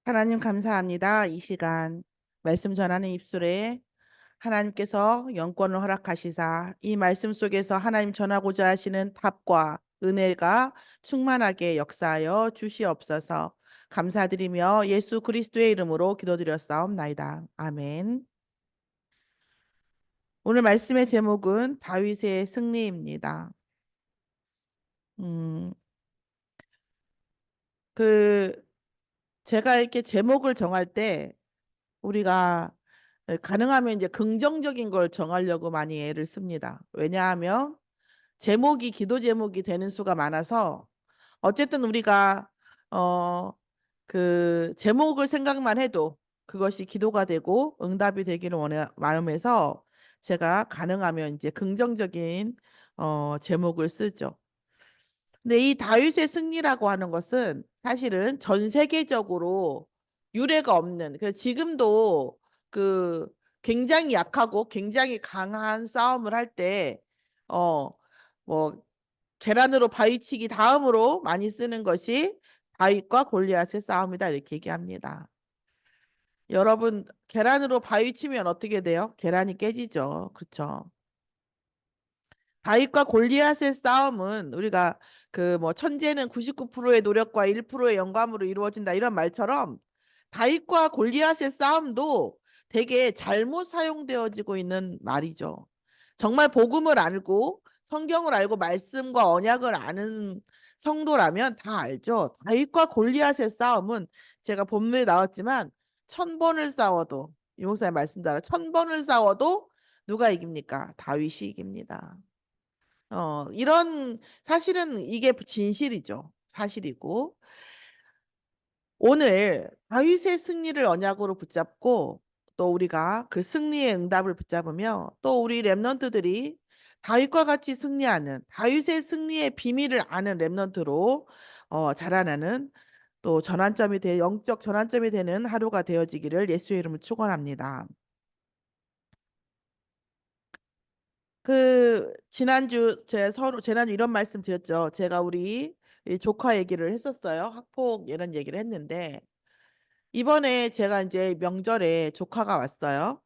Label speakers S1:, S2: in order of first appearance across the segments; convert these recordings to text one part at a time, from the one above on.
S1: 하나님 감사합니다. 이 시간 말씀 전하는 입술에 하나님께서 영권을 허락하시사 이 말씀 속에서 하나님 전하고자 하시는 답과 은혜가 충만하게 역사하여 주시옵소서. 감사드리며 예수 그리스도의 이름으로 기도드렸사옵나이다. 아멘. 오늘 말씀의 제목은 다윗의 승리입니다. 음, 그 제가 이렇게 제목을 정할 때 우리가 가능하면 이제 긍정적인 걸 정하려고 많이 애를 씁니다. 왜냐하면 제목이 기도 제목이 되는 수가 많아서 어쨌든 우리가 어 그 제목을 생각만 해도 그것이 기도가 되고 응답이 되기를 원해 마음에서 제가 가능하면 이제 긍정적인 제목을 쓰죠. 근데 이 다윗의 승리라고 하는 것은 사실은 전 세계적으로 유례가 없는, 그래서 지금도 그 굉장히 약하고 굉장히 강한 싸움을 할 때, 뭐, 계란으로 바위치기 다음으로 많이 쓰는 것이 다윗과 골리앗의 싸움이다. 이렇게 얘기합니다. 여러분, 계란으로 바위치면 어떻게 돼요? 계란이 깨지죠. 그렇죠? 다윗과 골리앗의 싸움은 우리가 그 뭐 천재는 99%의 노력과 1%의 영감으로 이루어진다 이런 말처럼 다윗과 골리앗의 싸움도 되게 잘못 사용되어지고 있는 말이죠. 정말 복음을 알고 성경을 알고 말씀과 언약을 아는 성도라면 다 알죠. 다윗과 골리앗의 싸움은 제가 본문에 나왔지만 1000번을 싸워도 이 목사님 말씀대로 1000번을 싸워도 누가 이깁니까? 다윗이 이깁니다. 이런 사실은 이게 진실이죠. 사실이고 오늘 다윗의 승리를 언약으로 붙잡고 또 우리가 그 승리의 응답을 붙잡으며 또 우리 렘넌트들이 다윗과 같이 승리하는 다윗의 승리의 비밀을 아는 렘넌트로 자라나는 또 전환점이 돼 영적 전환점이 되는 하루가 되어지기를 예수의 이름으로 축원합니다. 그 지난주 지난주 이런 말씀 드렸죠. 제가 우리 이 조카 얘기를 했었어요. 학폭 이런 얘기를 했는데 이번에 제가 이제 명절에 조카가 왔어요.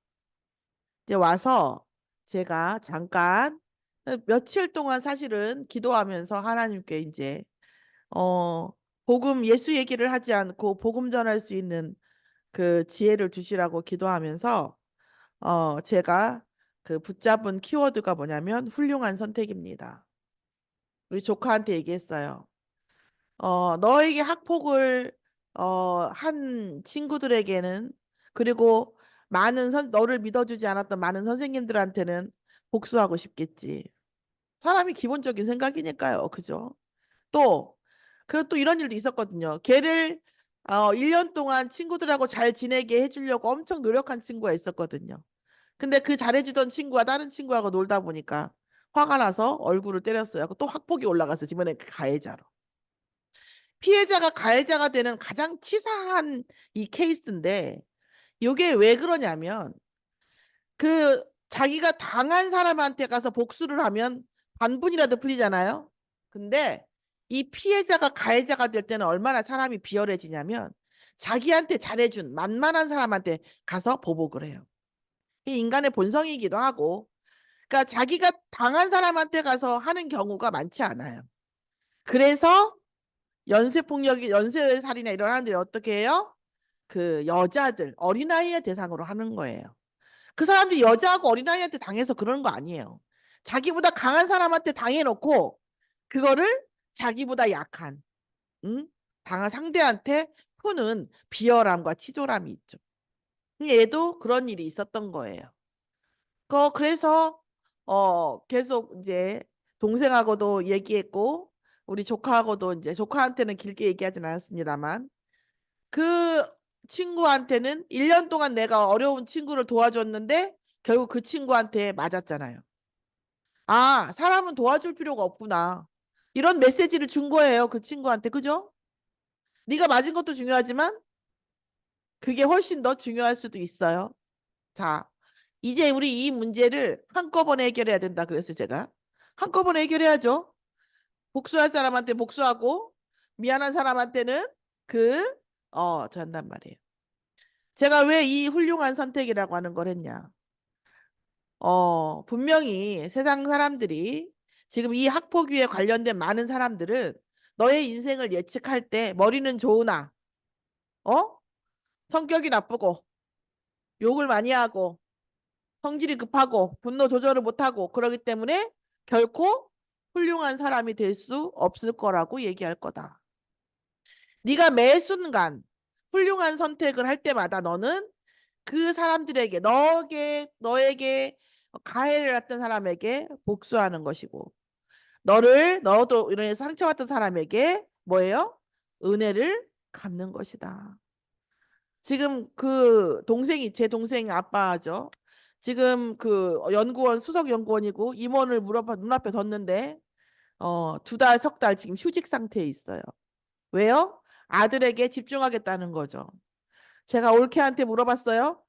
S1: 이제 와서 제가 잠깐 며칠 동안 사실은 기도하면서 하나님께 이제 어 복음 예수 얘기를 하지 않고 복음 전할 수 있는 그 지혜를 주시라고 기도하면서 제가 그 붙잡은 키워드가 뭐냐면 훌륭한 선택입니다. 우리 조카한테 얘기했어요. 너에게 학폭을 한 친구들에게는 그리고 너를 믿어주지 않았던 많은 선생님들한테는 복수하고 싶겠지. 사람이 기본적인 생각이니까요. 그죠? 또, 그리고 또 이런 일도 있었거든요. 걔를 1년 동안 친구들하고 잘 지내게 해주려고 엄청 노력한 친구가 있었거든요. 근데 그 잘해주던 친구가 다른 친구하고 놀다 보니까 화가 나서 얼굴을 때렸어요. 또 학폭이 올라갔어요. 이번에 그 가해자로. 피해자가 가해자가 되는 가장 치사한 이 케이스인데 이게 왜 그러냐면 그 자기가 당한 사람한테 가서 복수를 하면 반분이라도 풀리잖아요. 근데 이 피해자가 가해자가 될 때는 얼마나 사람이 비열해지냐면 자기한테 잘해준 만만한 사람한테 가서 보복을 해요. 이 인간의 본성이기도 하고 그러니까 자기가 당한 사람한테 가서 하는 경우가 많지 않아요. 그래서 연쇄폭력이 연쇄살인이나 이런 사람들이 어떻게 해요? 그 여자들 어린아이의 대상으로 하는 거예요. 그 사람들이 여자하고 어린아이한테 당해서 그러는 거 아니에요. 자기보다 강한 사람한테 당해놓고 그거를 자기보다 약한 당한 상대한테 푸는 비열함과 치졸함이 있죠. 얘도 그런 일이 있었던 거예요. 그래서 계속 이제 동생하고도 얘기했고 우리 조카하고도 이제 조카한테는 길게 얘기하진 않았습니다만 그 친구한테는 1년 동안 내가 어려운 친구를 도와줬는데 결국 그 친구한테 맞았잖아요. 아, 사람은 도와줄 필요가 없구나. 이런 메시지를 준 거예요. 그 친구한테. 그죠? 네가 맞은 것도 중요하지만 그게 훨씬 더 중요할 수도 있어요. 자, 이제 우리 이 문제를 한꺼번에 해결해야 된다 그랬어요, 제가. 한꺼번에 해결해야죠. 복수할 사람한테 복수하고 미안한 사람한테는 그 한단 말이에요. 제가 왜 이 훌륭한 선택이라고 하는 걸 했냐? 분명히 세상 사람들이 지금 이 학폭위에 관련된 많은 사람들은 너의 인생을 예측할 때 머리는 좋으나, 어? 성격이 나쁘고, 욕을 많이 하고, 성질이 급하고, 분노 조절을 못하고, 그러기 때문에 결코 훌륭한 사람이 될 수 없을 거라고 얘기할 거다. 네가 매 순간 훌륭한 선택을 할 때마다 너는 그 사람들에게 너에게 가해를 했던 사람에게 복수하는 것이고 너도 이런 상처받은 사람에게 뭐예요? 은혜를 갚는 것이다. 지금 그 동생이 제 동생 아빠죠. 지금 그 연구원 수석 연구원이고 임원을 눈앞에 뒀는데 2달, 3달 지금 휴직 상태에 있어요. 왜요? 아들에게 집중하겠다는 거죠. 제가 올케한테 물어봤어요.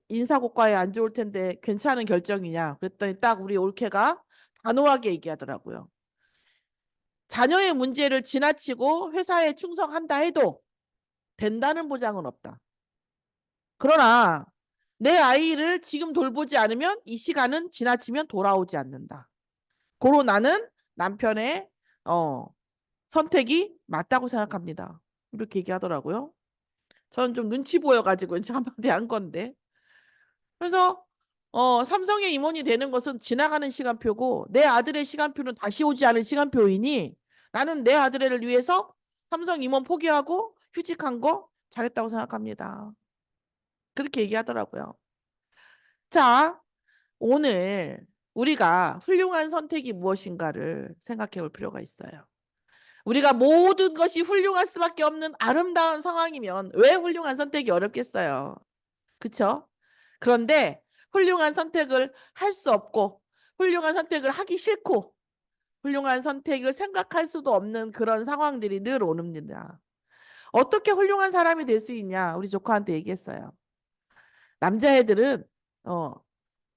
S1: 인사고과에 안 좋을 텐데 괜찮은 결정이냐? 그랬더니 딱 우리 올케가 단호하게 얘기하더라고요. 자녀의 문제를 지나치고 회사에 충성한다 해도 된다는 보장은 없다. 그러나 내 아이를 지금 돌보지 않으면 이 시간은 지나치면 돌아오지 않는다. 고로 나는 남편의 선택이 맞다고 생각합니다. 이렇게 얘기하더라고요. 저는 좀 눈치 보여가지고 이제 한마디 한 건데. 그래서 삼성의 임원이 되는 것은 지나가는 시간표고 내 아들의 시간표는 다시 오지 않을 시간표이니 나는 내 아들을 위해서 삼성 임원 포기하고 휴직한 거 잘했다고 생각합니다. 그렇게 얘기하더라고요. 자, 오늘 우리가 훌륭한 선택이 무엇인가를 생각해 볼 필요가 있어요. 우리가 모든 것이 훌륭할 수밖에 없는 아름다운 상황이면 왜 훌륭한 선택이 어렵겠어요? 그쵸? 그런데 훌륭한 선택을 할 수 없고 훌륭한 선택을 하기 싫고 훌륭한 선택을 생각할 수도 없는 그런 상황들이 늘 옵니다. 어떻게 훌륭한 사람이 될 수 있냐? 우리 조카한테 얘기했어요. 남자애들은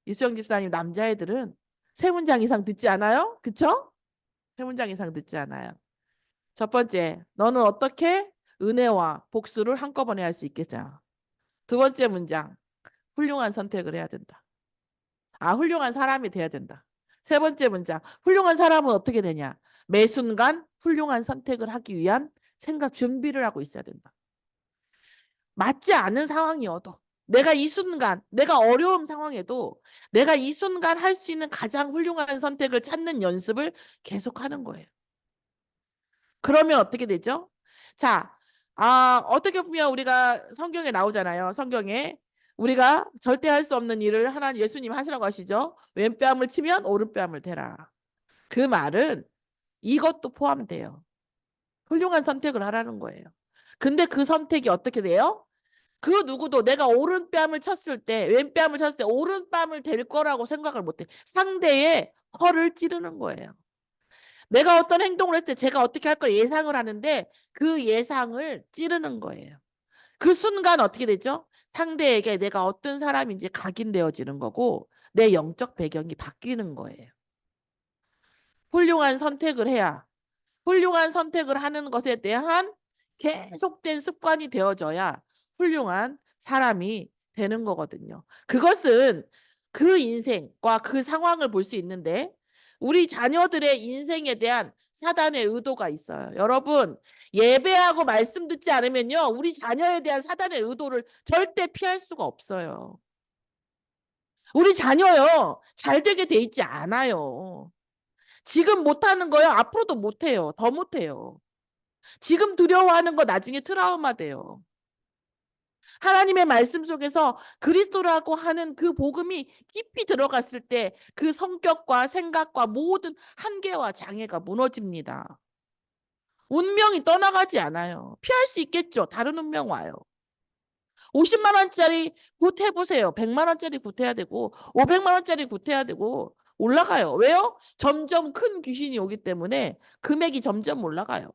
S1: 이수영 집사님 남자애들은 3문장 이상 듣지 않아요? 그쵸? 3문장 이상 듣지 않아요. 첫 번째, 너는 어떻게 은혜와 복수를 한꺼번에 할 수 있겠냐? 두 번째 문장, 훌륭한 선택을 해야 된다. 훌륭한 사람이 돼야 된다. 세 번째 문장, 훌륭한 사람은 어떻게 되냐? 매 순간 훌륭한 선택을 하기 위한 생각 준비를 하고 있어야 된다. 맞지 않은 상황이어도 내가 어려운 상황에도 내가 이 순간 할 수 있는 가장 훌륭한 선택을 찾는 연습을 계속하는 거예요. 그러면 어떻게 되죠? 자, 어떻게 보면 우리가 성경에 나오잖아요. 성경에 우리가 절대 할 수 없는 일을 하나님 예수님 하시라고 하시죠. 왼뺨을 치면 오른뺨을 대라. 그 말은 이것도 포함돼요. 훌륭한 선택을 하라는 거예요. 근데 그 선택이 어떻게 돼요? 그 누구도 내가 오른뺨을 쳤을 때 왼뺨을 쳤을 때 오른뺨을 댈 거라고 생각을 못해. 상대의 허를 찌르는 거예요. 내가 어떤 행동을 했을 때 제가 어떻게 할 걸 예상을 하는데 그 예상을 찌르는 거예요. 그 순간 어떻게 되죠? 상대에게 내가 어떤 사람인지 각인되어지는 거고 내 영적 배경이 바뀌는 거예요. 훌륭한 선택을 해야 훌륭한 선택을 하는 것에 대한 계속된 습관이 되어져야 훌륭한 사람이 되는 거거든요. 그것은 그 인생과 그 상황을 볼 수 있는데 우리 자녀들의 인생에 대한 사단의 의도가 있어요. 여러분, 예배하고 말씀 듣지 않으면요. 우리 자녀에 대한 사단의 의도를 절대 피할 수가 없어요. 우리 자녀요. 잘 되게 돼 있지 않아요. 지금 못하는 거요. 앞으로도 못해요. 더 못해요. 지금 두려워하는 거 나중에 트라우마 돼요. 하나님의 말씀 속에서 그리스도라고 하는 그 복음이 깊이 들어갔을 때 그 성격과 생각과 모든 한계와 장애가 무너집니다. 운명이 떠나가지 않아요. 피할 수 있겠죠. 다른 운명 와요. 50만 원짜리 굿 해보세요. 100만 원짜리 굿 해야 되고 500만 원짜리 굿 해야 되고 올라가요. 왜요? 점점 큰 귀신이 오기 때문에 금액이 점점 올라가요.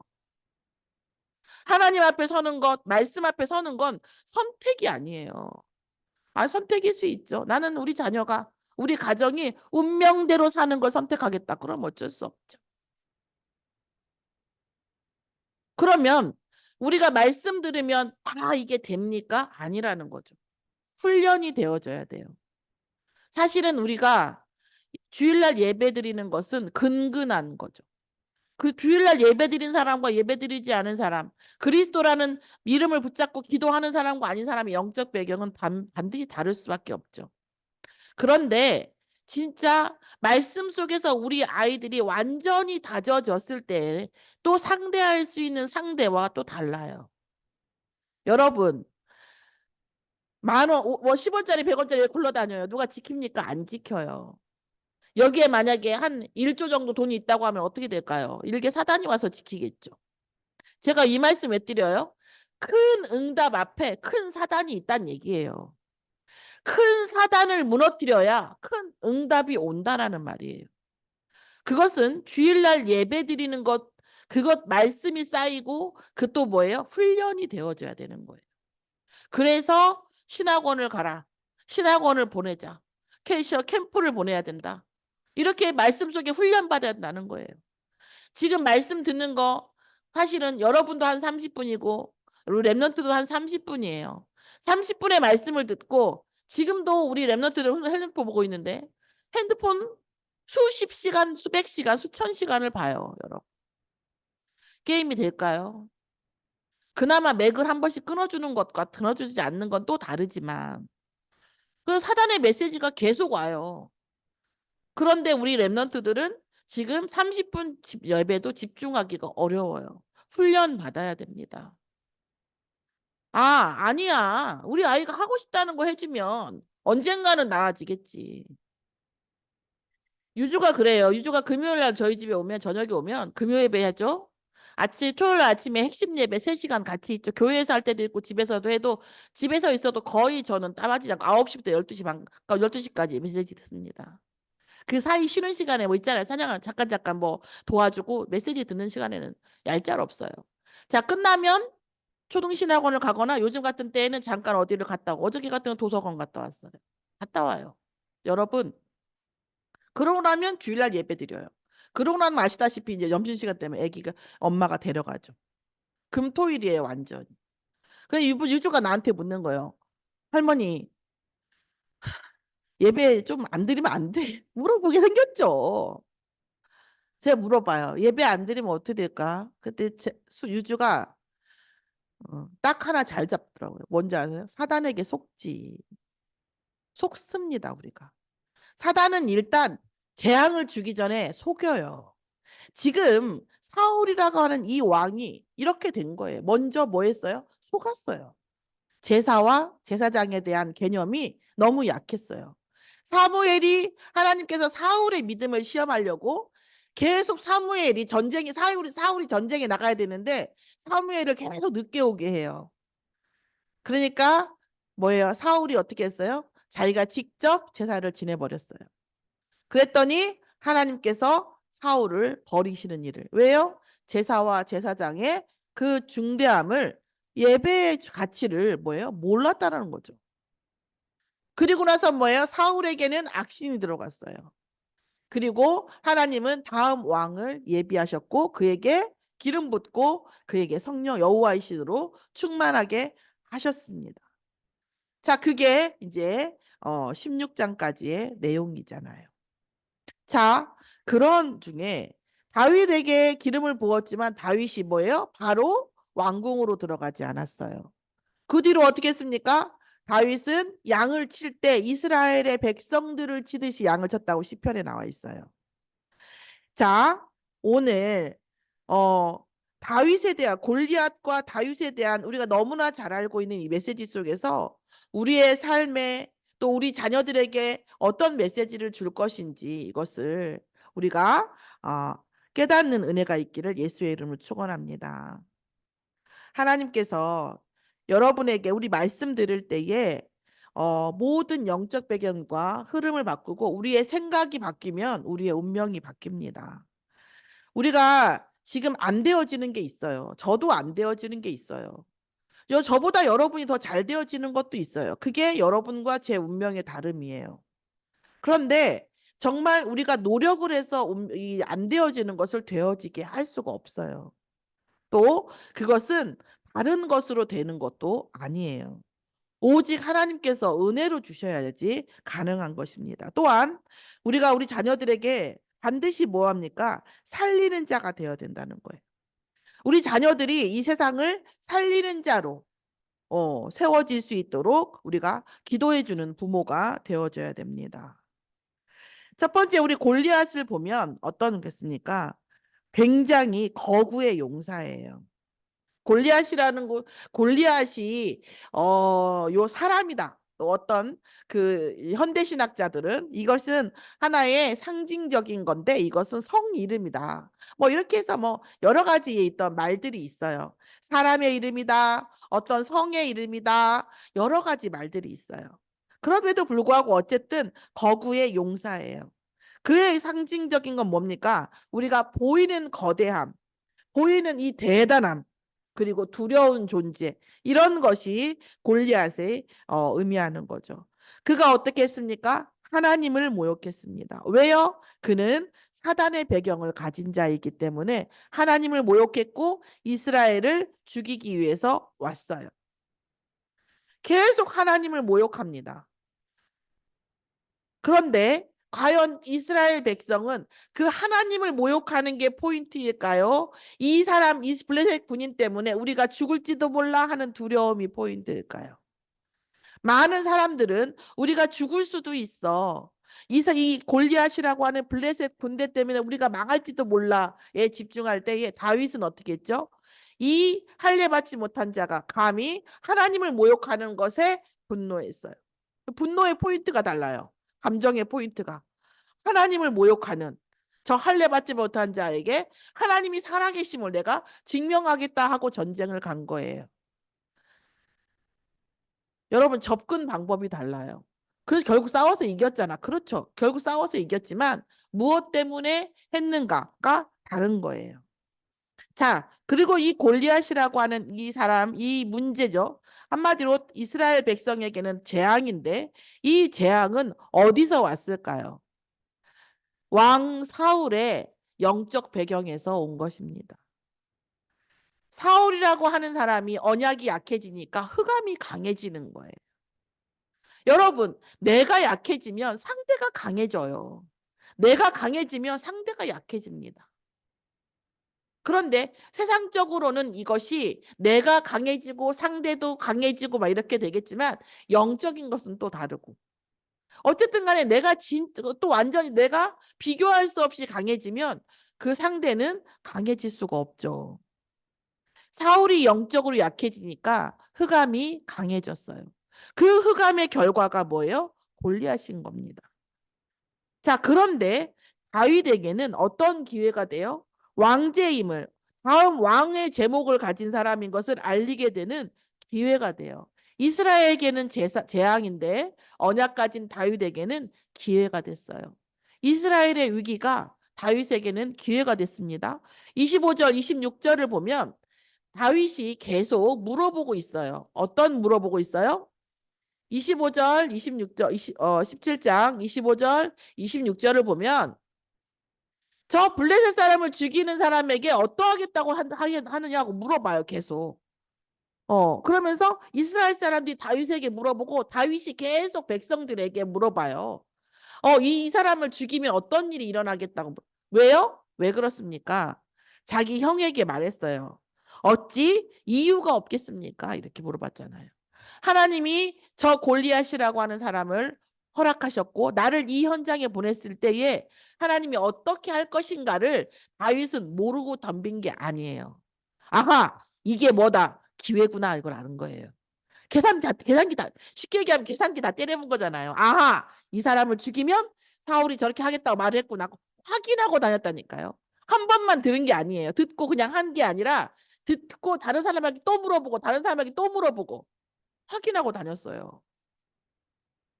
S1: 하나님 앞에 서는 것, 말씀 앞에 서는 건 선택이 아니에요. 선택일 수 있죠. 나는 우리 자녀가, 우리 가정이 운명대로 사는 걸 선택하겠다. 그럼 어쩔 수 없죠. 그러면 우리가 말씀 들으면 이게 됩니까? 아니라는 거죠. 훈련이 되어져야 돼요. 사실은 우리가 주일날 예배 드리는 것은 근근한 거죠. 그 주일날 예배드린 사람과 예배드리지 않은 사람, 그리스도라는 이름을 붙잡고 기도하는 사람과 아닌 사람의 영적 배경은 반드시 다를 수밖에 없죠. 그런데 진짜 말씀 속에서 우리 아이들이 완전히 다져졌을 때 또 상대할 수 있는 상대와 또 달라요. 여러분, 만 원, 10원짜리, 100원짜리 굴러다녀요. 누가 지킵니까? 안 지켜요. 여기에 만약에 한 1조 정도 돈이 있다고 하면 어떻게 될까요? 일개 사단이 와서 지키겠죠. 제가 이 말씀 왜 드려요? 큰 응답 앞에 큰 사단이 있다는 얘기예요. 큰 사단을 무너뜨려야 큰 응답이 온다라는 말이에요. 그것은 주일날 예배 드리는 것, 그것 말씀이 쌓이고 그 또 뭐예요? 훈련이 되어져야 되는 거예요. 그래서 신학원을 가라. 신학원을 보내자. 캐시어 캠프를 보내야 된다. 이렇게 말씀 속에 훈련받아야 된다는 거예요. 지금 말씀 듣는 거 사실은 여러분도 한 30분이고 그리고 랩런트도 한 30분이에요. 30분의 말씀을 듣고 지금도 우리 랩런트들 핸드폰 보고 있는데 핸드폰 수십 시간, 수백 시간, 수천 시간을 봐요, 여러분. 게임이 될까요? 그나마 맥을 한 번씩 끊어주는 것과 끊어주지 않는 건 또 다르지만 그 사단의 메시지가 계속 와요. 그런데 우리 랩런트들은 지금 30분 예배도 집중하기가 어려워요. 훈련 받아야 됩니다. 아니야. 우리 아이가 하고 싶다는 거 해주면 언젠가는 나아지겠지. 유주가 그래요. 유주가 금요일 날 저희 집에 오면 저녁에 오면 금요 예배 하죠. 토요일 아침에 핵심 예배 3시간 같이 있죠. 교회에서 할 때도 있고 집에서도 해도 집에서 있어도 거의 저는 따라지지 않고 9시부터 12시 반, 12시까지 메시지 듣습니다. 그 사이 쉬는 시간에 뭐 있잖아요. 사냥을 잠깐 뭐 도와주고 메시지 듣는 시간에는 얄짤 없어요. 자, 끝나면 초등신학원을 가거나 요즘 같은 때에는 잠깐 어디를 갔다 오고 어저께 같은 건 도서관 갔다 왔어요. 갔다 와요. 여러분, 그러고 나면 주일날 예배 드려요. 그러고 나면 아시다시피 이제 점심시간 때문에 아기가 엄마가 데려가죠. 금토일이에요, 완전히. 그래서 유주가 나한테 묻는 거예요. 할머니, 예배 좀 안 드리면 안 돼? 물어보게 생겼죠. 제가 물어봐요. 예배 안 드리면 어떻게 될까? 그때 유주가 딱 하나 잘 잡더라고요. 뭔지 아세요? 사단에게 속지. 속습니다, 우리가. 사단은 일단 재앙을 주기 전에 속여요. 지금 사울이라고 하는 이 왕이 이렇게 된 거예요. 먼저 뭐 했어요? 속았어요. 제사와 제사장에 대한 개념이 너무 약했어요. 사무엘이 하나님께서 사울의 믿음을 시험하려고 계속 사울이 전쟁에 나가야 되는데 사무엘을 계속 늦게 오게 해요. 그러니까 뭐예요? 사울이 어떻게 했어요? 자기가 직접 제사를 지내버렸어요. 그랬더니 하나님께서 사울을 버리시는 일을. 왜요? 제사와 제사장의 그 중대함을 예배의 가치를 뭐예요? 몰랐다는 거죠. 그리고 나서 뭐예요? 사울에게는 악신이 들어갔어요. 그리고 하나님은 다음 왕을 예비하셨고 그에게 기름 붓고 그에게 성령 여호와의 신으로 충만하게 하셨습니다. 자, 그게 이제 16장까지의 내용이잖아요. 자, 그런 중에 다윗에게 기름을 부었지만 다윗이 뭐예요? 바로 왕궁으로 들어가지 않았어요. 그 뒤로 어떻게 했습니까? 다윗은 양을 칠 때 이스라엘의 백성들을 치듯이 양을 쳤다고 시편에 나와 있어요. 자, 오늘 다윗에 대한 골리앗과 다윗에 대한 우리가 너무나 잘 알고 있는 이 메시지 속에서 우리의 삶에 또 우리 자녀들에게 어떤 메시지를 줄 것인지 이것을 우리가 깨닫는 은혜가 있기를 예수의 이름으로 축원합니다. 하나님께서 여러분에게 우리 말씀 들을 때에 모든 영적 배경과 흐름을 바꾸고 우리의 생각이 바뀌면 우리의 운명이 바뀝니다. 우리가 지금 안 되어지는 게 있어요. 저도 안 되어지는 게 있어요. 저보다 여러분이 더 잘 되어지는 것도 있어요. 그게 여러분과 제 운명의 다름이에요. 그런데 정말 우리가 노력을 해서 안 되어지는 것을 되어지게 할 수가 없어요. 또 그것은 다른 것으로 되는 것도 아니에요. 오직 하나님께서 은혜로 주셔야지 가능한 것입니다. 또한 우리가 우리 자녀들에게 반드시 뭐 합니까? 살리는 자가 되어야 된다는 거예요. 우리 자녀들이 이 세상을 살리는 자로 세워질 수 있도록 우리가 기도해 주는 부모가 되어줘야 됩니다. 첫 번째 우리 골리앗을 보면 어떤 겠습니까? 굉장히 거구의 용사예요. 골리앗이라는 거 골리앗이 요 사람이다. 또 어떤 그 현대 신학자들은 이것은 하나의 상징적인 건데 이것은 성 이름이다. 뭐 이렇게 해서 뭐 여러 가지의 있던 말들이 있어요. 사람의 이름이다. 어떤 성의 이름이다. 여러 가지 말들이 있어요. 그럼에도 불구하고 어쨌든 거구의 용사예요. 그의 상징적인 건 뭡니까? 우리가 보이는 거대함, 보이는 이 대단함, 그리고 두려운 존재, 이런 것이 골리앗의 의미하는 거죠. 그가 어떻게 했습니까? 하나님을 모욕했습니다. 왜요? 그는 사단의 배경을 가진 자이기 때문에 하나님을 모욕했고 이스라엘을 죽이기 위해서 왔어요. 계속 하나님을 모욕합니다. 그런데 과연 이스라엘 백성은 그 하나님을 모욕하는 게 포인트일까요? 이 사람, 이 블레셋 군인 때문에 우리가 죽을지도 몰라 하는 두려움이 포인트일까요? 많은 사람들은 우리가 죽을 수도 있어. 이 골리앗이라고 하는 블레셋 군대 때문에 우리가 망할지도 몰라에 집중할 때에 다윗은 어떻게 했죠? 이 할례 받지 못한 자가 감히 하나님을 모욕하는 것에 분노했어요. 분노의 포인트가 달라요. 감정의 포인트가. 하나님을 모욕하는 저 할례 받지 못한 자에게 하나님이 살아계심을 내가 증명하겠다 하고 전쟁을 간 거예요. 여러분 접근 방법이 달라요. 그래서 결국 싸워서 이겼잖아. 그렇죠. 결국 싸워서 이겼지만 무엇 때문에 했는가가 다른 거예요. 자, 그리고 이 골리앗이라고 하는 이 사람, 이 문제죠. 한마디로 이스라엘 백성에게는 재앙인데 이 재앙은 어디서 왔을까요? 왕 사울의 영적 배경에서 온 것입니다. 사울이라고 하는 사람이 언약이 약해지니까 흑암이 강해지는 거예요. 여러분, 내가 약해지면 상대가 강해져요. 내가 강해지면 상대가 약해집니다. 그런데 세상적으로는 이것이 내가 강해지고 상대도 강해지고 막 이렇게 되겠지만 영적인 것은 또 다르고. 어쨌든 간에 내가 또 완전히 내가 비교할 수 없이 강해지면 그 상대는 강해질 수가 없죠. 사울이 영적으로 약해지니까 흑암이 강해졌어요. 그 흑암의 결과가 뭐예요? 골리앗인 겁니다. 자, 그런데 다윗에게는 어떤 기회가 돼요? 왕제임을, 다음 왕의 제목을 가진 사람인 것을 알리게 되는 기회가 돼요. 이스라엘에게는 재앙인데 언약 가진 다윗에게는 기회가 됐어요. 이스라엘의 위기가 다윗에게는 기회가 됐습니다. 25절, 26절을 보면 다윗이 계속 물어보고 있어요. 어떤 물어보고 있어요? 25절, 26절, 17장 25절, 26절을 보면 저 블레셋 사람을 죽이는 사람에게 어떠하겠다고 하느냐고 물어봐요, 계속. 그러면서 이스라엘 사람들이 다윗에게 물어보고 다윗이 계속 백성들에게 물어봐요. 이 사람을 죽이면 어떤 일이 일어나겠다고. 왜요? 왜 그렇습니까? 자기 형에게 말했어요. 어찌 이유가 없겠습니까? 이렇게 물어봤잖아요. 하나님이 저 골리앗이라고 하는 사람을 허락하셨고 나를 이 현장에 보냈을 때에 하나님이 어떻게 할 것인가를 다윗은 모르고 덤빈 게 아니에요. 아하, 이게 뭐다? 기회구나 이걸 아는 거예요. 계산기 다 쉽게 얘기하면 계산기 다 때려본 거잖아요. 아하, 이 사람을 죽이면 사울이 저렇게 하겠다고 말을 했구나. 확인하고 다녔다니까요. 한 번만 들은 게 아니에요. 듣고 그냥 한 게 아니라 듣고 다른 사람에게 또 물어보고 다른 사람에게 또 물어보고 확인하고 다녔어요.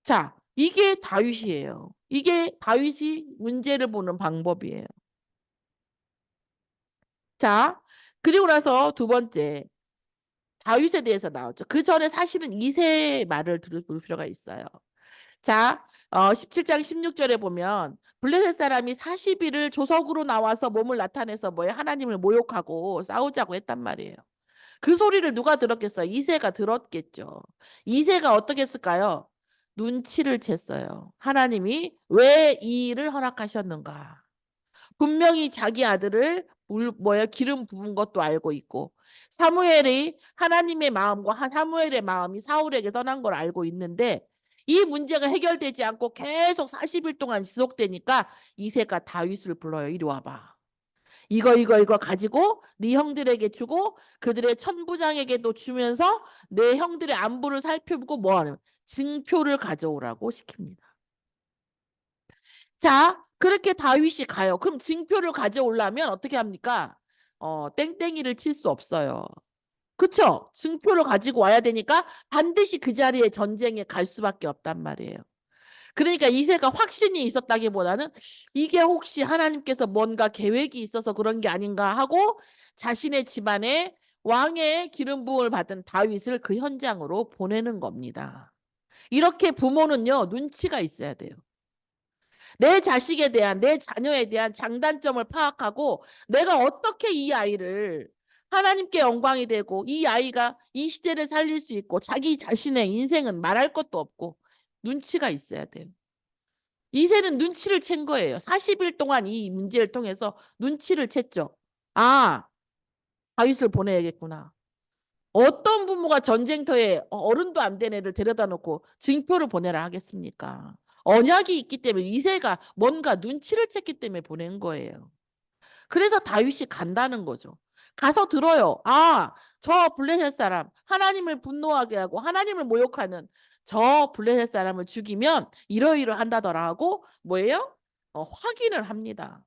S1: 자, 이게 다윗이에요. 이게 다윗이 문제를 보는 방법이에요. 자, 그리고 나서 두 번째 다윗에 대해서 나왔죠. 그 전에 사실은 이세의 말을 들을 필요가 있어요. 자, 17장 16절에 보면 블레셋 사람이 40일을 조석으로 나와서 몸을 나타내서 뭐예요? 하나님을 모욕하고 싸우자고 했단 말이에요. 그 소리를 누가 들었겠어요? 이새가 들었겠죠. 이새가 어떻게 했을까요? 눈치를 챘어요. 하나님이 왜 이 일을 허락하셨는가? 분명히 자기 아들을 기름 부은 것도 알고 있고 사무엘이 하나님의 마음과 사무엘의 마음이 사울에게 떠난 걸 알고 있는데 이 문제가 해결되지 않고 계속 40일 동안 지속되니까 이새가 다윗을 불러요. 이리 와봐. 이거 가지고 네 형들에게 주고 그들의 천부장에게도 주면서 내 형들의 안부를 살펴보고 뭐하는 증표를 가져오라고 시킵니다. 자, 그렇게 다윗이 가요. 그럼 증표를 가져오려면 어떻게 합니까? 땡땡이를 칠 수 없어요. 그쵸? 증표를 가지고 와야 되니까 반드시 그 자리에 전쟁에 갈 수밖에 없단 말이에요. 그러니까 이새가 확신이 있었다기보다는 이게 혹시 하나님께서 뭔가 계획이 있어서 그런 게 아닌가 하고 자신의 집안에 왕의 기름 부음을 받은 다윗을 그 현장으로 보내는 겁니다. 이렇게 부모는요, 눈치가 있어야 돼요. 내 자식에 대한, 내 자녀에 대한 장단점을 파악하고 내가 어떻게 이 아이를 하나님께 영광이 되고 이 아이가 이 시대를 살릴 수 있고 자기 자신의 인생은 말할 것도 없고 눈치가 있어야 돼요. 이새는 눈치를 챈 거예요. 40일 동안 이 문제를 통해서 눈치를 챘죠. 아, 다윗을 보내야겠구나. 어떤 부모가 전쟁터에 어른도 안 된 애를 데려다 놓고 징표를 보내라 하겠습니까? 언약이 있기 때문에 이새가 뭔가 눈치를 챘기 때문에 보낸 거예요. 그래서 다윗이 간다는 거죠. 가서 들어요. 아, 저 블레셋 사람 하나님을 분노하게 하고 하나님을 모욕하는 저 블레셋 사람을 죽이면 이러이러한다더라 하고 뭐예요? 확인을 합니다.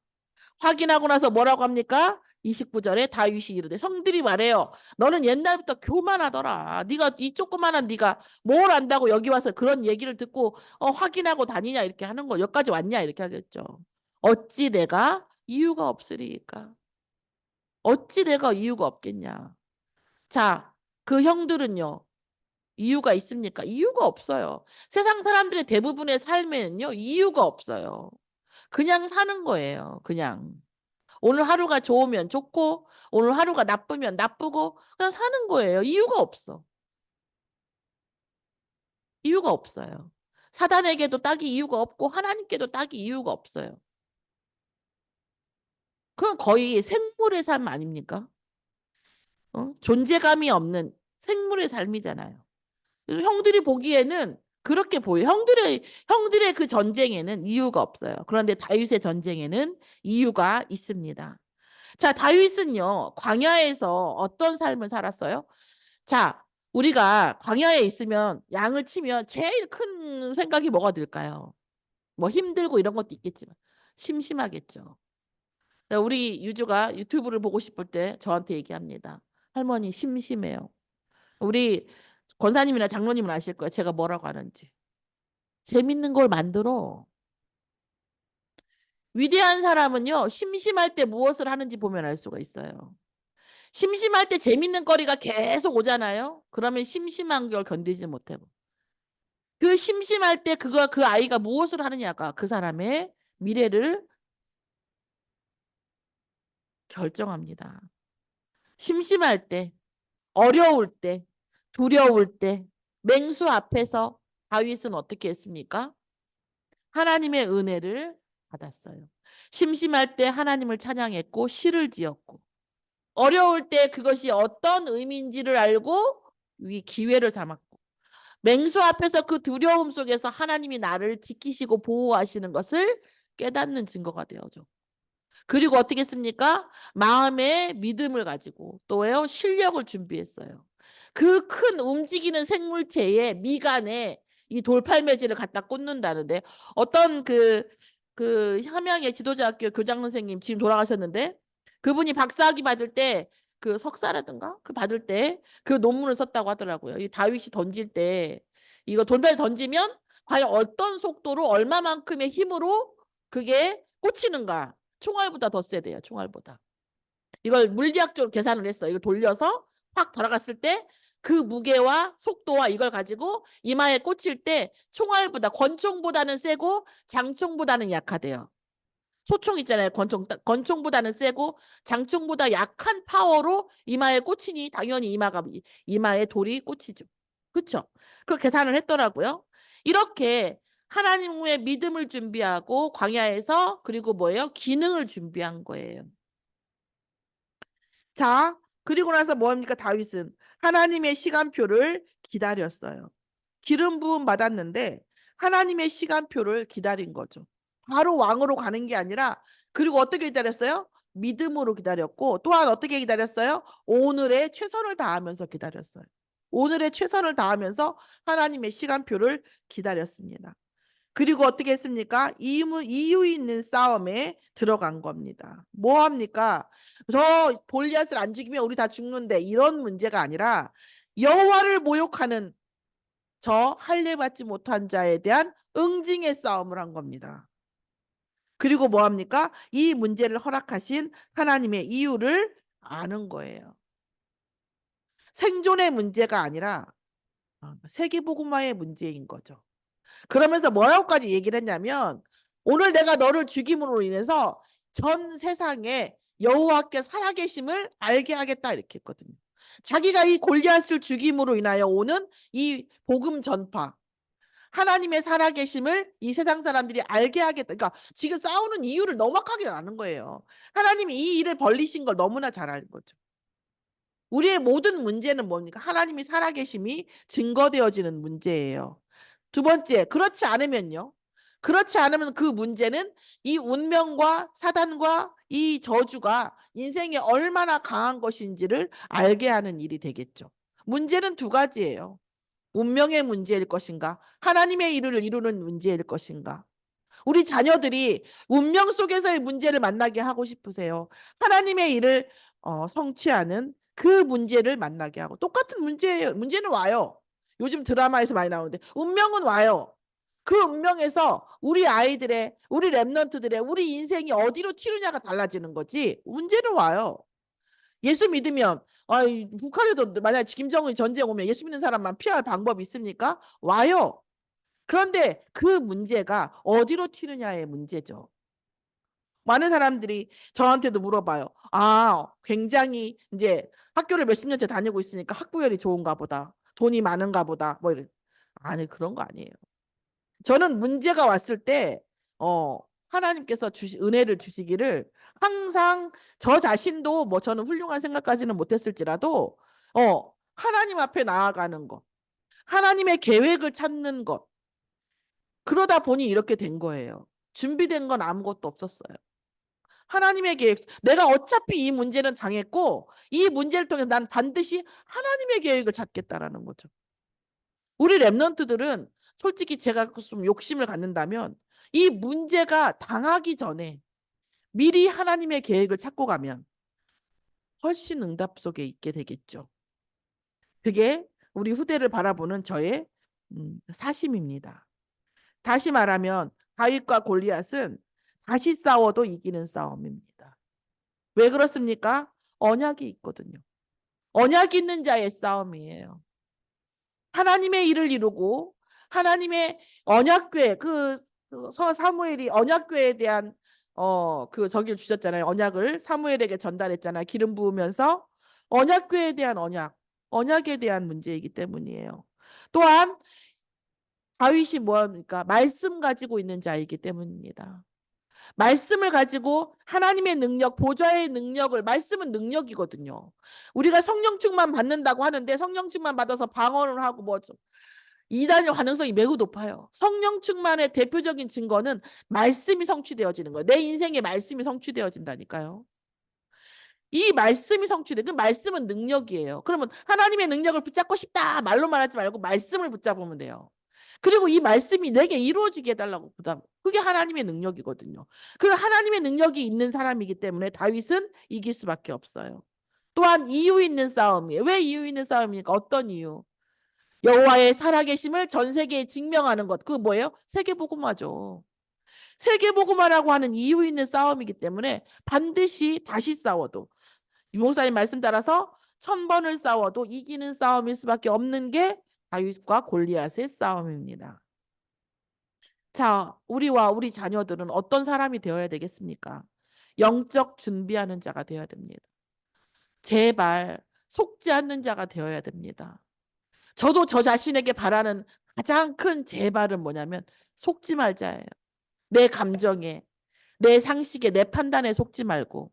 S1: 확인하고 나서 뭐라고 합니까? 29절에 다윗이 이르되 성들이 말해요. 너는 옛날부터 교만하더라. 네가 이 조그만한 네가 뭘 안다고 여기 와서 그런 얘기를 듣고 확인하고 다니냐 이렇게 하는 거. 여기까지 왔냐 이렇게 하겠죠. 어찌 내가 이유가 없으리까? 어찌 내가 이유가 없겠냐? 자, 그 형들은요. 이유가 있습니까? 이유가 없어요. 세상 사람들의 대부분의 삶에는요. 이유가 없어요. 그냥 사는 거예요. 그냥. 오늘 하루가 좋으면 좋고 오늘 하루가 나쁘면 나쁘고 그냥 사는 거예요. 이유가 없어. 이유가 없어요. 사단에게도 딱히 이유가 없고 하나님께도 딱히 이유가 없어요. 그건 거의 생물의 삶 아닙니까? 존재감이 없는 생물의 삶이잖아요. 형들이 보기에는 그렇게 보여요. 형들의 그 전쟁에는 이유가 없어요. 그런데 다윗의 전쟁에는 이유가 있습니다. 자, 다윗은요, 광야에서 어떤 삶을 살았어요? 자, 우리가 광야에 있으면 양을 치면 제일 큰 생각이 뭐가 들까요? 뭐 힘들고 이런 것도 있겠지만 심심하겠죠. 우리 유주가 유튜브를 보고 싶을 때 저한테 얘기합니다. 할머니 심심해요. 우리 권사님이나 장로님은 아실 거예요. 제가 뭐라고 하는지. 재밌는 걸 만들어. 위대한 사람은요. 심심할 때 무엇을 하는지 보면 알 수가 있어요. 심심할 때 재밌는 거리가 계속 오잖아요. 그러면 심심한 걸 견디지 못하고. 그 심심할 때 그 아이가 무엇을 하느냐가 그 사람의 미래를 결정합니다. 심심할 때, 어려울 때, 두려울 때, 맹수 앞에서 다윗은 어떻게 했습니까? 하나님의 은혜를 받았어요. 심심할 때 하나님을 찬양했고 시를 지었고 어려울 때 그것이 어떤 의미인지를 알고 기회를 삼았고 맹수 앞에서 그 두려움 속에서 하나님이 나를 지키시고 보호하시는 것을 깨닫는 증거가 되어죠. 그리고 어떻게 했습니까? 마음의 믿음을 가지고 또요 실력을 준비했어요. 그 큰 움직이는 생물체의 미간에 이 돌팔매질을 갖다 꽂는다는데 어떤 그 함양의 지도자학교 교장 선생님 지금 돌아가셨는데 그분이 박사학위 받을 때 그 석사라든가 그 받을 때 그 논문을 썼다고 하더라고요. 이 다윗이 던질 때 이거 돌발 던지면 과연 어떤 속도로 얼마만큼의 힘으로 그게 꽂히는가. 총알보다 더 세대요. 총알보다. 이걸 물리학적으로 계산을 했어요. 이걸 돌려서 확 돌아갔을 때 그 무게와 속도와 이걸 가지고 이마에 꽂힐 때 총알보다 권총보다는 세고 장총보다는 약하대요. 소총 있잖아요. 권총보다는 세고 장총보다 약한 파워로 이마에 꽂히니 당연히 이마에 돌이 꽂히죠. 그렇죠? 그 계산을 했더라고요. 이렇게 하나님의 믿음을 준비하고 광야에서 그리고 뭐예요? 기능을 준비한 거예요. 자, 그리고 나서 뭐합니까? 다윗은 하나님의 시간표를 기다렸어요. 기름 부음 받았는데 하나님의 시간표를 기다린 거죠. 바로 왕으로 가는 게 아니라 그리고 어떻게 기다렸어요? 믿음으로 기다렸고 또한 어떻게 기다렸어요? 오늘의 최선을 다하면서 기다렸어요. 오늘의 최선을 다하면서 하나님의 시간표를 기다렸습니다. 그리고 어떻게 했습니까? 이유 있는 싸움에 들어간 겁니다. 뭐 합니까? 저 골리앗을 안 죽이면 우리 다 죽는데 이런 문제가 아니라 여호와를 모욕하는 저 할례 받지 못한 자에 대한 응징의 싸움을 한 겁니다. 그리고 뭐 합니까? 이 문제를 허락하신 하나님의 이유를 아는 거예요. 생존의 문제가 아니라 세계복음화의 문제인 거죠. 그러면서 뭐라고까지 얘기를 했냐면 오늘 내가 너를 죽임으로 인해서 전 세상에 여호와께 살아계심을 알게 하겠다 이렇게 했거든요. 자기가 이 골리앗을 죽임으로 인하여 오는 이 복음 전파 하나님의 살아계심을 이 세상 사람들이 알게 하겠다. 그러니까 지금 싸우는 이유를 너무하게 아는 거예요. 하나님이 이 일을 벌리신 걸 너무나 잘 아는 거죠. 우리의 모든 문제는 뭡니까? 하나님이 살아계심이 증거되어지는 문제예요. 두 번째, 그렇지 않으면요. 그렇지 않으면 그 문제는 이 운명과 사단과 이 저주가 인생에 얼마나 강한 것인지를 알게 하는 일이 되겠죠. 문제는 두 가지예요. 운명의 문제일 것인가? 하나님의 일을 이루는 문제일 것인가? 우리 자녀들이 운명 속에서의 문제를 만나게 하고 싶으세요? 하나님의 일을 성취하는 그 문제를 만나게 하고 똑같은 문제예요. 문제는 와요. 요즘 드라마에서 많이 나오는데 운명은 와요. 그 운명에서 우리 아이들의 우리 랩런트들의 우리 인생이 어디로 튀느냐가 달라지는 거지 문제는 와요. 예수 믿으면 북한에도 만약 김정은 전쟁 오면 예수 믿는 사람만 피할 방법이 있습니까? 와요. 그런데 그 문제가 어디로 튀느냐의 문제죠. 많은 사람들이 저한테도 물어봐요. 굉장히 이제 학교를 몇십 년째 다니고 있으니까 학구열이 좋은가 보다. 돈이 많은가 보다. 뭐 이런. 아니, 그런 거 아니에요. 저는 문제가 왔을 때, 하나님께서 은혜를 주시기를 항상 저 자신도 뭐 저는 훌륭한 생각까지는 못했을지라도, 하나님 앞에 나아가는 것, 하나님의 계획을 찾는 것, 그러다 보니 이렇게 된 거예요. 준비된 건 아무것도 없었어요. 하나님의 계획, 내가 어차피 이 문제는 당했고 이 문제를 통해서 난 반드시 하나님의 계획을 찾겠다라는 거죠. 우리 랩런트들은 솔직히 제가 좀 욕심을 갖는다면 이 문제가 당하기 전에 미리 하나님의 계획을 찾고 가면 훨씬 응답 속에 있게 되겠죠. 그게 우리 후대를 바라보는 저의 사심입니다. 다시 말하면 다윗과 골리앗은 다시 싸워도 이기는 싸움입니다. 왜 그렇습니까? 언약이 있거든요. 언약이 있는 자의 싸움이에요. 하나님의 일을 이루고 하나님의 언약궤 사무엘이 언약궤에 대한 저기를 주셨잖아요. 언약을 사무엘에게 전달했잖아요. 기름 부으면서 언약궤에 대한 언약에 대한 문제이기 때문이에요. 또한 다윗이 뭐합니까? 말씀 가지고 있는 자이기 때문입니다. 말씀을 가지고 하나님의 능력, 보좌의 능력을, 말씀은 능력이거든요. 우리가 성령 충만 받는다고 하는데 성령 충만 받아서 방언을 하고 뭐죠? 이단일 가능성이 매우 높아요. 성령 충만의 대표적인 증거는 말씀이 성취되어지는 거예요. 내 인생에 말씀이 성취되어진다니까요. 이 말씀이 성취돼. 그 말씀은 능력이에요. 그러면 하나님의 능력을 붙잡고 싶다 말로 말하지 말고 말씀을 붙잡으면 돼요. 그리고 이 말씀이 내게 이루어지게 해달라고 부담. 그게 하나님의 능력이거든요. 그 하나님의 능력이 있는 사람이기 때문에 다윗은 이길 수밖에 없어요. 또한 이유 있는 싸움이에요. 왜 이유 있는 싸움입니까? 어떤 이유? 여호와의 살아계심을 전 세계에 증명하는 것. 그거 뭐예요? 세계복음화죠. 세계복음화라고 하는 이유 있는 싸움이기 때문에 반드시 다시 싸워도 이 목사님 말씀 따라서 1000번을 싸워도 이기는 싸움일 수밖에 없는 게 다윗과 골리앗의 싸움입니다. 자, 우리와 우리 자녀들은 어떤 사람이 되어야 되겠습니까? 영적 준비하는 자가 되어야 됩니다. 제발 속지 않는 자가 되어야 됩니다. 저도 저 자신에게 바라는 가장 큰 제발은 뭐냐면 속지 말자예요. 내 감정에, 내 상식에, 내 판단에 속지 말고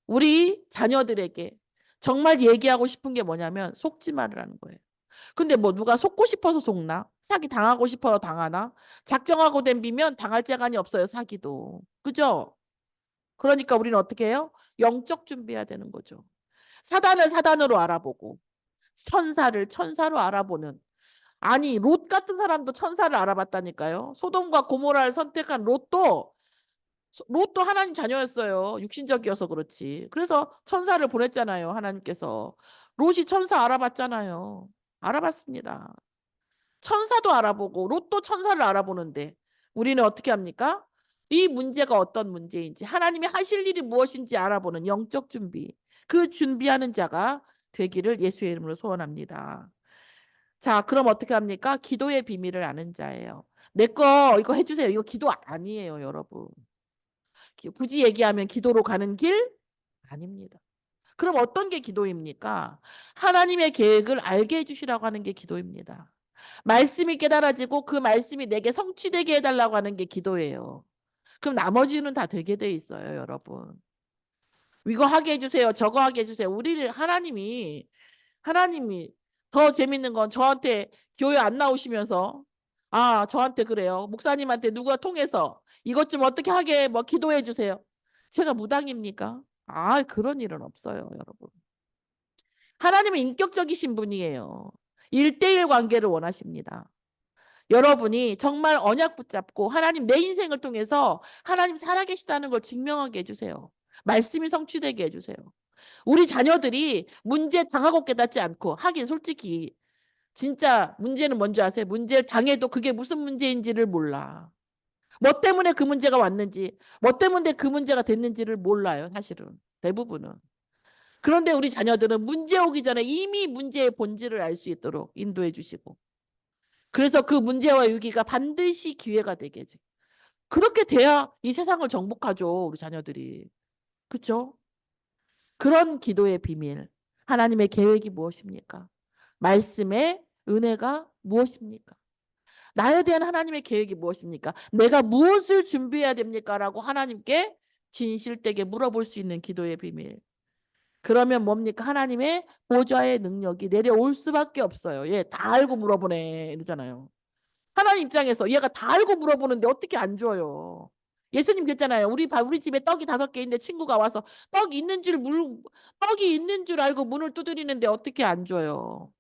S1: 우리 자녀들에게 정말 얘기하고 싶은 게 뭐냐면 속지 말으라는 거예요. 근데 뭐 누가 속고 싶어서 속나? 사기 당하고 싶어서 당하나? 작정하고 덤비면 당할 재간이 없어요, 사기도. 그죠? 그러니까 우리는 어떻게 해요? 영적 준비해야 되는 거죠. 사단을 사단으로 알아보고 천사를 천사로 알아보는, 아니 롯 같은 사람도 천사를 알아봤다니까요. 소돔과 고모라를 선택한 롯도 하나님 자녀였어요. 육신적이어서 그렇지. 그래서 천사를 보냈잖아요, 하나님께서. 롯이 천사 알아봤잖아요. 알아봤습니다. 천사도 알아보고 롯도 천사를 알아보는데 우리는 어떻게 합니까? 이 문제가 어떤 문제인지, 하나님이 하실 일이 무엇인지 알아보는 영적 준비, 그 준비하는 자가 되기를 예수의 이름으로 소원합니다. 자, 그럼 어떻게 합니까? 기도의 비밀을 아는 자예요. 내 거 이거 해주세요. 이거 기도 아니에요, 여러분. 굳이 얘기하면 기도로 가는 길 아닙니다. 그럼 어떤 게 기도입니까? 하나님의 계획을 알게 해주시라고 하는 게 기도입니다. 말씀이 깨달아지고 그 말씀이 내게 성취되게 해달라고 하는 게 기도예요. 그럼 나머지는 다 되게 돼 있어요, 여러분. 이거 하게 해주세요. 저거 하게 해주세요. 우리 하나님이 더 재밌는 건 저한테 교회 안 나오시면서 아, 저한테 그래요. 목사님한테 누가 통해서 이것 좀 어떻게 하게 뭐 기도해 주세요. 제가 무당입니까? 아, 그런 일은 없어요, 여러분. 하나님은 인격적이신 분이에요. 1대1 관계를 원하십니다. 여러분이 정말 언약 붙잡고 하나님 내 인생을 통해서 하나님 살아계시다는 걸 증명하게 해주세요. 말씀이 성취되게 해주세요. 우리 자녀들이 문제 당하고 깨닫지 않고, 하긴 솔직히 진짜 문제는 뭔지 아세요? 문제를 당해도 그게 무슨 문제인지를 몰라. 뭐 때문에 그 문제가 왔는지, 뭐 때문에 그 문제가 됐는지를 몰라요, 사실은. 대부분은. 그런데 우리 자녀들은 문제 오기 전에 이미 문제의 본질을 알 수 있도록 인도해 주시고, 그래서 그 문제와 위기가 반드시 기회가 되게 해줘. 그렇게 돼야 이 세상을 정복하죠, 우리 자녀들이. 그렇죠? 그런 기도의 비밀. 하나님의 계획이 무엇입니까? 말씀의 은혜가 무엇입니까? 나에 대한 하나님의 계획이 무엇입니까? 내가 무엇을 준비해야 됩니까? 라고 하나님께 진실되게 물어볼 수 있는 기도의 비밀. 그러면 뭡니까? 하나님의 보좌의 능력이 내려올 수밖에 없어요. 얘 다 알고 물어보네 이러잖아요. 하나님 입장에서 얘가 다 알고 물어보는데 어떻게 안 줘요? 예수님 그랬잖아요. 우리 집에 떡이 5개 있는데 친구가 와서 떡이 있는 줄 알고 문을 두드리는데 어떻게 안 줘요?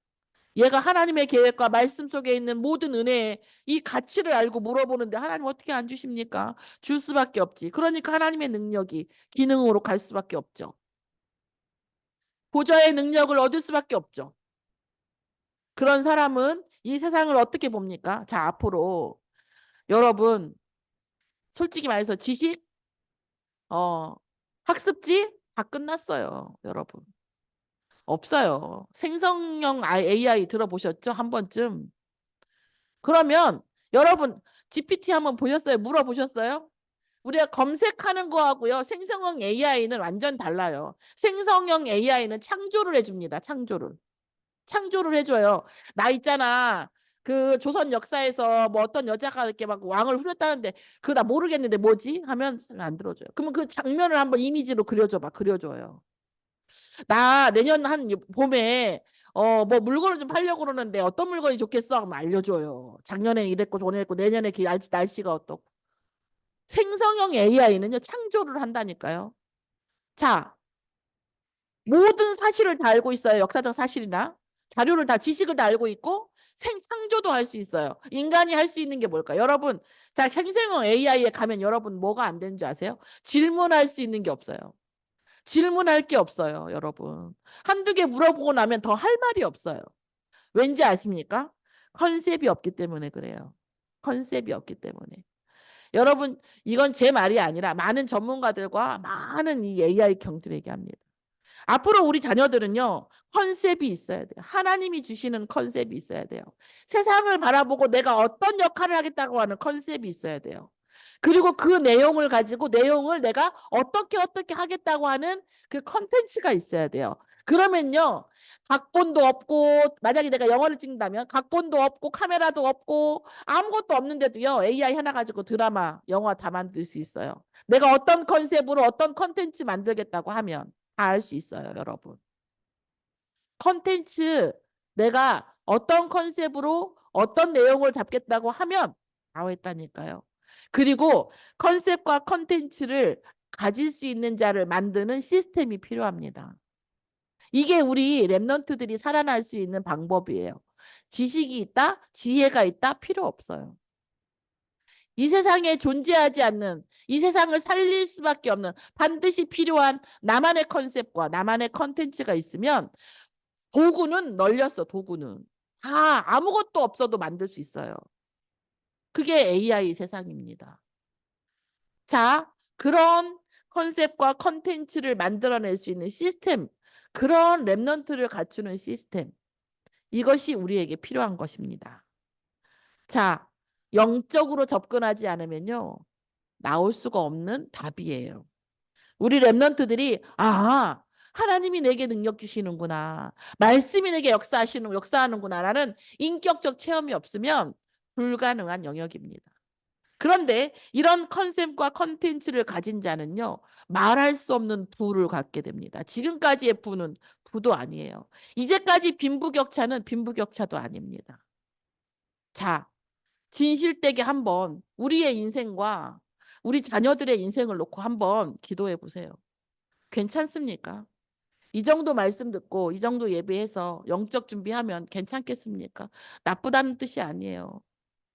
S1: 얘가 하나님의 계획과 말씀 속에 있는 모든 은혜의 이 가치를 알고 물어보는데 하나님 어떻게 안 주십니까? 줄 수밖에 없지. 그러니까 하나님의 능력이 기능으로 갈 수밖에 없죠. 보좌의 능력을 얻을 수밖에 없죠. 그런 사람은 이 세상을 어떻게 봅니까? 자, 앞으로 여러분 솔직히 말해서 지식, 어, 학습지 다 끝났어요, 여러분. 없어요. 생성형 AI 들어보셨죠? 한 번쯤. 그러면 여러분 GPT 한번 보셨어요? 물어보셨어요? 우리가 검색하는 거하고요. 생성형 AI는 완전 달라요. 생성형 AI는 창조를 해줍니다. 창조를 해줘요. 나 있잖아. 그 조선 역사에서 뭐 어떤 여자가 이렇게 막 왕을 후렸다는데 그거 나 모르겠는데 뭐지? 하면 안 들어줘요. 그러면 그 장면을 한번 이미지로 그려줘봐. 그려줘요. 나 내년 한 봄에 뭐 물건을 좀 팔려고 그러는데 어떤 물건이 좋겠어? 하면 알려줘요. 작년에 이랬고 전에 했고 내년에 그 날씨가 어떻고. 생성형 AI는요 창조를 한다니까요. 자, 모든 사실을 다 알고 있어요. 역사적 사실이나 자료를 다 지식을 다 알고 있고 창조도 할 수 있어요. 인간이 할 수 있는 게 뭘까요? 여러분, 자 생성형 AI에 가면 여러분 뭐가 안 되는지 아세요? 질문할 수 있는 게 없어요. 질문할 게 없어요, 여러분. 한두 개 물어보고 나면 더 할 말이 없어요. 왠지 아십니까? 컨셉이 없기 때문에 그래요. 컨셉이 없기 때문에. 여러분, 이건 제 말이 아니라 많은 전문가들과 많은 이 AI 경들에게 합니다. 앞으로 우리 자녀들은요, 컨셉이 있어야 돼요. 하나님이 주시는 컨셉이 있어야 돼요. 세상을 바라보고 내가 어떤 역할을 하겠다고 하는 컨셉이 있어야 돼요. 그리고 그 내용을 가지고 내용을 내가 어떻게 하겠다고 하는 그 컨텐츠가 있어야 돼요. 그러면요, 각본도 없고, 만약에 내가 영화를 찍는다면 각본도 없고 카메라도 없고 아무것도 없는데도요, AI 하나 가지고 드라마, 영화 다 만들 수 있어요. 내가 어떤 컨셉으로 어떤 컨텐츠 만들겠다고 하면 다 알 수 있어요, 여러분. 컨텐츠, 내가 어떤 컨셉으로 어떤 내용을 잡겠다고 하면 나와 있다니까요. 그리고 컨셉과 컨텐츠를 가질 수 있는 자를 만드는 시스템이 필요합니다. 이게 우리 랩런트들이 살아날 수 있는 방법이에요. 지식이 있다, 지혜가 있다, 필요 없어요. 이 세상에 존재하지 않는, 이 세상을 살릴 수밖에 없는 반드시 필요한 나만의 컨셉과 나만의 컨텐츠가 있으면 도구는 널렸어, 도구는. 다 아무것도 없어도 만들 수 있어요. 그게 AI 세상입니다. 자, 그런 컨셉과 컨텐츠를 만들어낼 수 있는 시스템, 그런 랩런트를 갖추는 시스템, 이것이 우리에게 필요한 것입니다. 자, 영적으로 접근하지 않으면요, 나올 수가 없는 답이에요. 우리 랩런트들이 하나님이 내게 능력 주시는구나. 말씀이 내게 역사하는구나라는 인격적 체험이 없으면 불가능한 영역입니다. 그런데 이런 컨셉과 컨텐츠를 가진 자는요, 말할 수 없는 부를 갖게 됩니다. 지금까지의 부는 부도 아니에요. 이제까지 빈부격차는 빈부격차도 아닙니다. 자, 진실되게 한번 우리의 인생과 우리 자녀들의 인생을 놓고 한번 기도해 보세요. 괜찮습니까? 이 정도 말씀 듣고 이 정도 예배해서 영적 준비하면 괜찮겠습니까? 나쁘다는 뜻이 아니에요.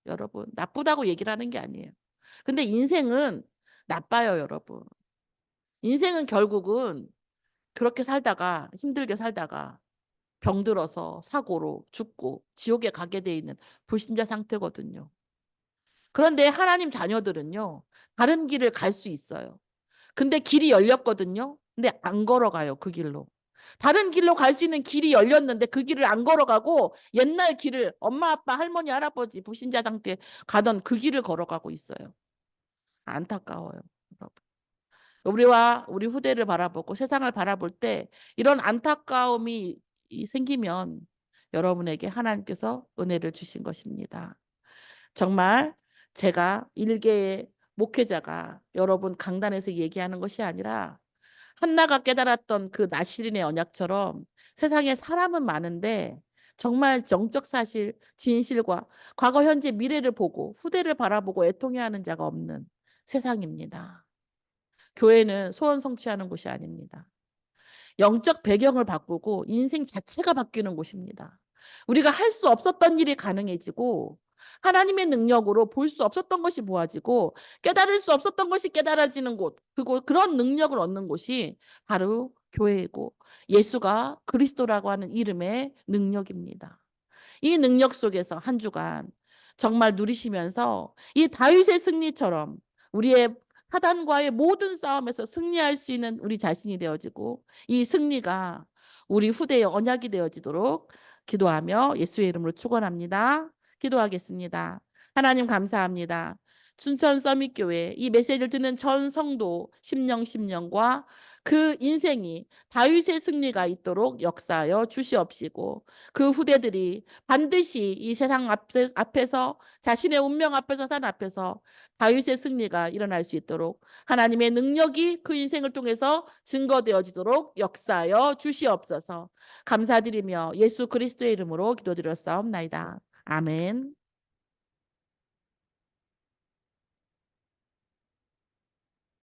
S1: 여러분, 나쁘다고 얘기를 하는 게 아니에요. 근데 인생은 나빠요, 여러분. 인생은 결국은 그렇게 살다가 힘들게 살다가 병들어서 사고로 죽고 지옥에 가게 돼 있는 불신자 상태거든요. 그런데 하나님 자녀들은요, 다른 길을 갈 수 있어요. 근데 길이 열렸거든요. 근데 안 걸어가요, 그 길로. 다른 길로 갈 수 있는 길이 열렸는데 그 길을 안 걸어가고 옛날 길을 엄마, 아빠, 할머니, 할아버지 불신자 상태 가던 그 길을 걸어가고 있어요. 안타까워요, 여러분. 우리와 우리 후대를 바라보고 세상을 바라볼 때 이런 안타까움이 생기면 여러분에게 하나님께서 은혜를 주신 것입니다. 정말 제가 일개의 목회자가 여러분 강단에서 얘기하는 것이 아니라 한나가 깨달았던 그 나시린의 언약처럼 세상에 사람은 많은데 정말 정적 사실, 진실과 과거, 현재, 미래를 보고 후대를 바라보고 애통해하는 자가 없는 세상입니다. 교회는 소원 성취하는 곳이 아닙니다. 영적 배경을 바꾸고 인생 자체가 바뀌는 곳입니다. 우리가 할 수 없었던 일이 가능해지고 하나님의 능력으로 볼 수 없었던 것이 보아지고 깨달을 수 없었던 것이 깨달아지는 곳, 그리고 그런 능력을 얻는 곳이 바로 교회이고 예수가 그리스도라고 하는 이름의 능력입니다. 이 능력 속에서 한 주간 정말 누리시면서 이 다윗의 승리처럼 우리의 사단과의 모든 싸움에서 승리할 수 있는 우리 자신이 되어지고 이 승리가 우리 후대의 언약이 되어지도록 기도하며 예수의 이름으로 축원합니다. 기도하겠습니다. 하나님 감사합니다. 춘천 서밋교회 이 메시지를 듣는 전 성도 심령과 그 인생이 다윗의 승리가 있도록 역사하여 주시옵시고 그 후대들이 반드시 이 세상 앞에서 자신의 운명 앞에서 산 앞에서 다윗의 승리가 일어날 수 있도록 하나님의 능력이 그 인생을 통해서 증거되어지도록 역사하여 주시옵소서. 감사드리며 예수 그리스도의 이름으로 기도드렸사옵나이다. 아멘.